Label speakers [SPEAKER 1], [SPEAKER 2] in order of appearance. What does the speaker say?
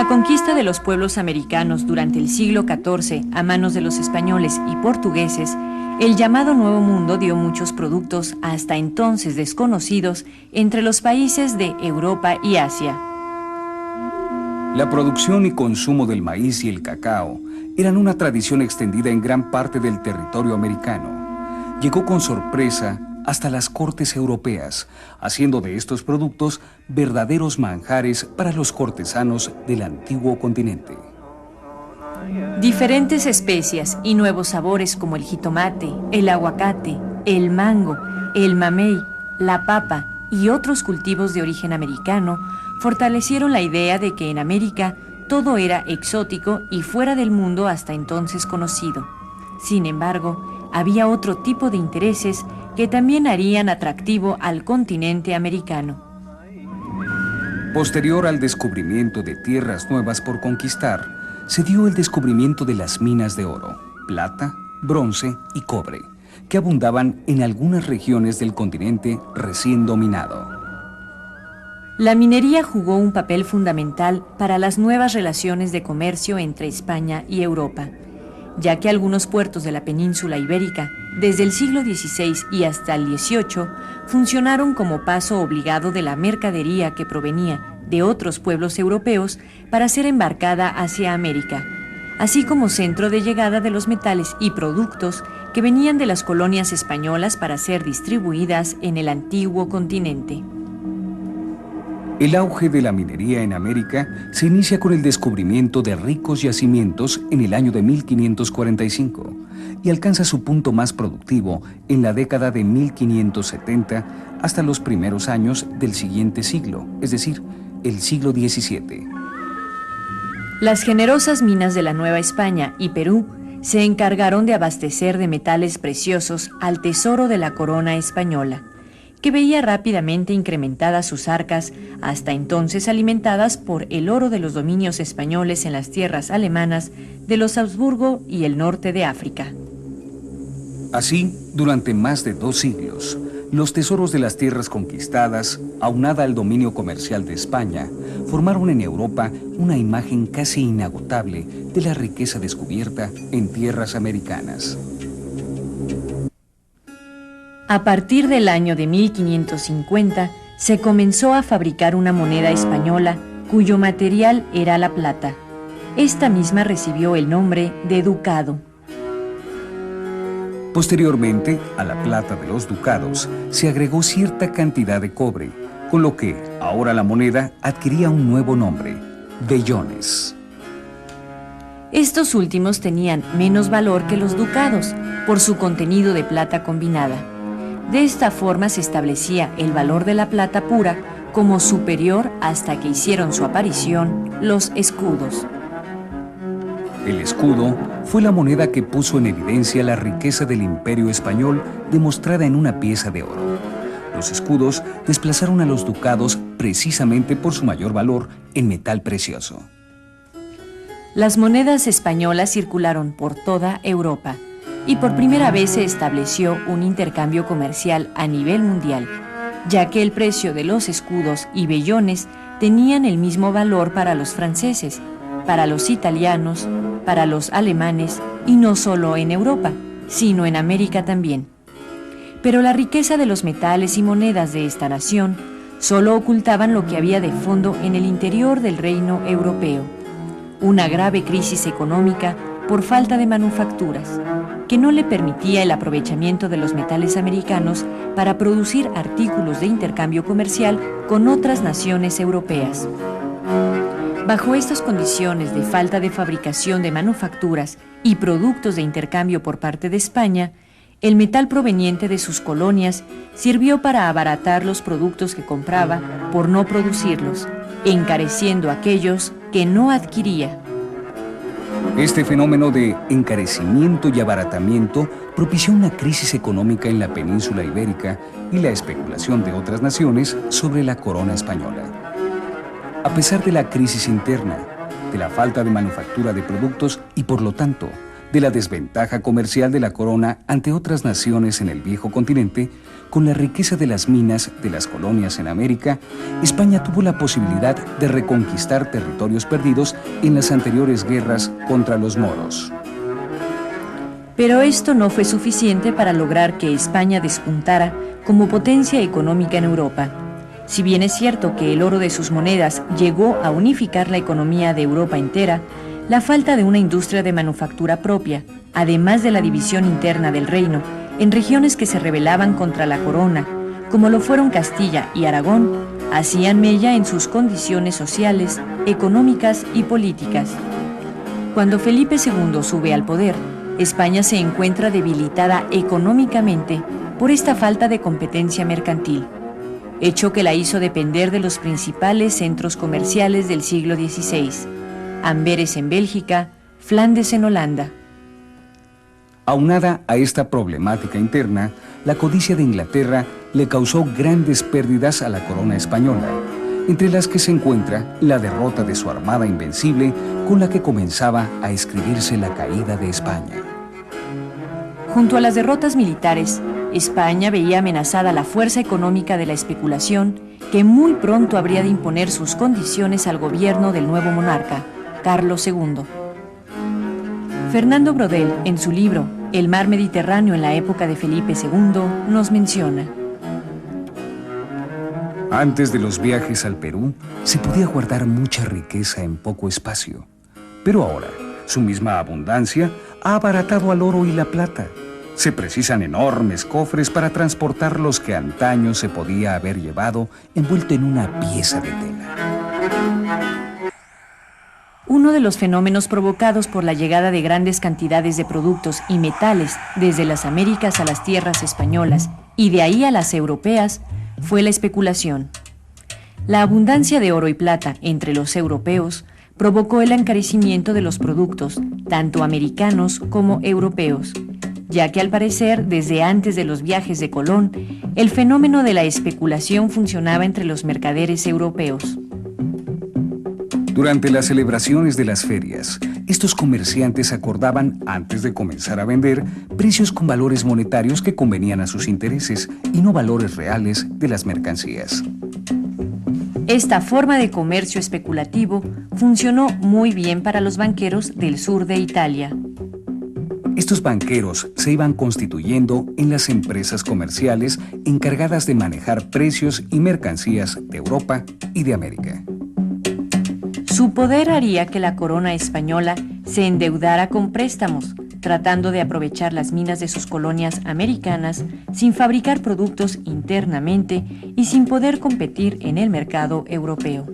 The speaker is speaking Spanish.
[SPEAKER 1] la conquista de los pueblos americanos durante el siglo XIV a manos de los españoles y portugueses, el llamado Nuevo Mundo dio muchos productos hasta entonces desconocidos entre los países de Europa y Asia.
[SPEAKER 2] La producción y consumo del maíz y el cacao eran una tradición extendida en gran parte del territorio americano. Llegó con sorpresa hasta las cortes europeas, haciendo de estos productos verdaderos manjares para los cortesanos del antiguo continente.
[SPEAKER 1] Diferentes especias y nuevos sabores como el jitomate, el aguacate, el mango, el mamey, la papa y otros cultivos de origen americano fortalecieron la idea de que en América todo era exótico y fuera del mundo hasta entonces conocido. Sin embargo, había otro tipo de intereses que también harían atractivo al continente americano.
[SPEAKER 2] Posterior al descubrimiento de tierras nuevas por conquistar, se dio el descubrimiento de las minas de oro, plata, bronce y cobre, que abundaban en algunas regiones del continente recién dominado.
[SPEAKER 1] La minería jugó un papel fundamental para las nuevas relaciones de comercio entre España y Europa, ya que algunos puertos de la península ibérica, desde el siglo XVI y hasta el XVIII, funcionaron como paso obligado de la mercadería que provenía de otros pueblos europeos para ser embarcada hacia América, así como centro de llegada de los metales y productos que venían de las colonias españolas para ser distribuidas en el antiguo continente.
[SPEAKER 2] El auge de la minería en América se inicia con el descubrimiento de ricos yacimientos en el año de 1545 y alcanza su punto más productivo en la década de 1570 hasta los primeros años del siguiente siglo, es decir, el siglo XVII.
[SPEAKER 1] Las generosas minas de la Nueva España y Perú se encargaron de abastecer de metales preciosos al tesoro de la corona española, que veía rápidamente incrementadas sus arcas, hasta entonces alimentadas por el oro de los dominios españoles en las tierras alemanas de los Habsburgo y el norte de África.
[SPEAKER 2] Así, durante más de 2 siglos, los tesoros de las tierras conquistadas, aunada al dominio comercial de España, formaron en Europa una imagen casi inagotable de la riqueza descubierta en tierras americanas.
[SPEAKER 1] A partir del año de 1550, se comenzó a fabricar una moneda española cuyo material era la plata. Esta misma recibió el nombre de ducado.
[SPEAKER 2] Posteriormente, a la plata de los ducados se agregó cierta cantidad de cobre, con lo que ahora la moneda adquiría un nuevo nombre, vellones.
[SPEAKER 1] Estos últimos tenían menos valor que los ducados por su contenido de plata combinada. De esta forma se establecía el valor de la plata pura como superior hasta que hicieron su aparición los escudos.
[SPEAKER 2] El escudo fue la moneda que puso en evidencia la riqueza del Imperio Español demostrada en una pieza de oro. Los escudos desplazaron a los ducados precisamente por su mayor valor en metal precioso.
[SPEAKER 1] Las monedas españolas circularon por toda Europa y por primera vez se estableció un intercambio comercial a nivel mundial, ya que el precio de los escudos y vellones tenían el mismo valor para los franceses, para los italianos, para los alemanes y no solo en Europa, sino en América también. Pero la riqueza de los metales y monedas de esta nación solo ocultaban lo que había de fondo en el interior del reino europeo, una grave crisis económica por falta de manufacturas, que no le permitía el aprovechamiento de los metales americanos para producir artículos de intercambio comercial con otras naciones europeas. Bajo estas condiciones de falta de fabricación de manufacturas y productos de intercambio por parte de España, el metal proveniente de sus colonias sirvió para abaratar los productos que compraba por no producirlos, encareciendo aquellos que no adquiría.
[SPEAKER 2] Este fenómeno de encarecimiento y abaratamiento propició una crisis económica en la península ibérica y la especulación de otras naciones sobre la corona española. A pesar de la crisis interna, de la falta de manufactura de productos y por lo tanto de la desventaja comercial de la corona ante otras naciones en el viejo continente, con la riqueza de las minas de las colonias en América, España tuvo la posibilidad de reconquistar territorios perdidos en las anteriores guerras contra los moros.
[SPEAKER 1] Pero esto no fue suficiente para lograr que España despuntara como potencia económica en Europa. Si bien es cierto que el oro de sus monedas llegó a unificar la economía de Europa entera, la falta de una industria de manufactura propia, además de la división interna del reino, en regiones que se rebelaban contra la corona, como lo fueron Castilla y Aragón, hacían mella en sus condiciones sociales, económicas y políticas. Cuando Felipe II sube al poder, España se encuentra debilitada económicamente por esta falta de competencia mercantil, hecho que la hizo depender de los principales centros comerciales del siglo XVI, Amberes en Bélgica, Flandes en Holanda.
[SPEAKER 2] Aunada a esta problemática interna, la codicia de Inglaterra le causó grandes pérdidas a la corona española, entre las que se encuentra la derrota de su armada invencible con la que comenzaba a escribirse la caída de España.
[SPEAKER 1] Junto a las derrotas militares, España veía amenazada la fuerza económica de la especulación que muy pronto habría de imponer sus condiciones al gobierno del nuevo monarca, Carlos II. Fernando Brodel, en su libro El mar Mediterráneo en la época de Felipe II, nos menciona:
[SPEAKER 2] antes de los viajes al Perú, se podía guardar mucha riqueza en poco espacio. Pero ahora, su misma abundancia ha abaratado al oro y la plata. Se precisan enormes cofres para transportar los que antaño se podía haber llevado envuelto en una pieza de tela.
[SPEAKER 1] Uno de los fenómenos provocados por la llegada de grandes cantidades de productos y metales desde las Américas a las tierras españolas y de ahí a las europeas fue la especulación. La abundancia de oro y plata entre los europeos provocó el encarecimiento de los productos, tanto americanos como europeos, ya que al parecer, desde antes de los viajes de Colón, el fenómeno de la especulación funcionaba entre los mercaderes europeos.
[SPEAKER 2] Durante las celebraciones de las ferias, estos comerciantes acordaban, antes de comenzar a vender, precios con valores monetarios que convenían a sus intereses y no valores reales de las mercancías.
[SPEAKER 1] Esta forma de comercio especulativo funcionó muy bien para los banqueros del sur de Italia.
[SPEAKER 2] Estos banqueros se iban constituyendo en las empresas comerciales encargadas de manejar precios y mercancías de Europa y de América.
[SPEAKER 1] Su poder haría que la corona española se endeudara con préstamos, tratando de aprovechar las minas de sus colonias americanas sin fabricar productos internamente y sin poder competir en el mercado europeo.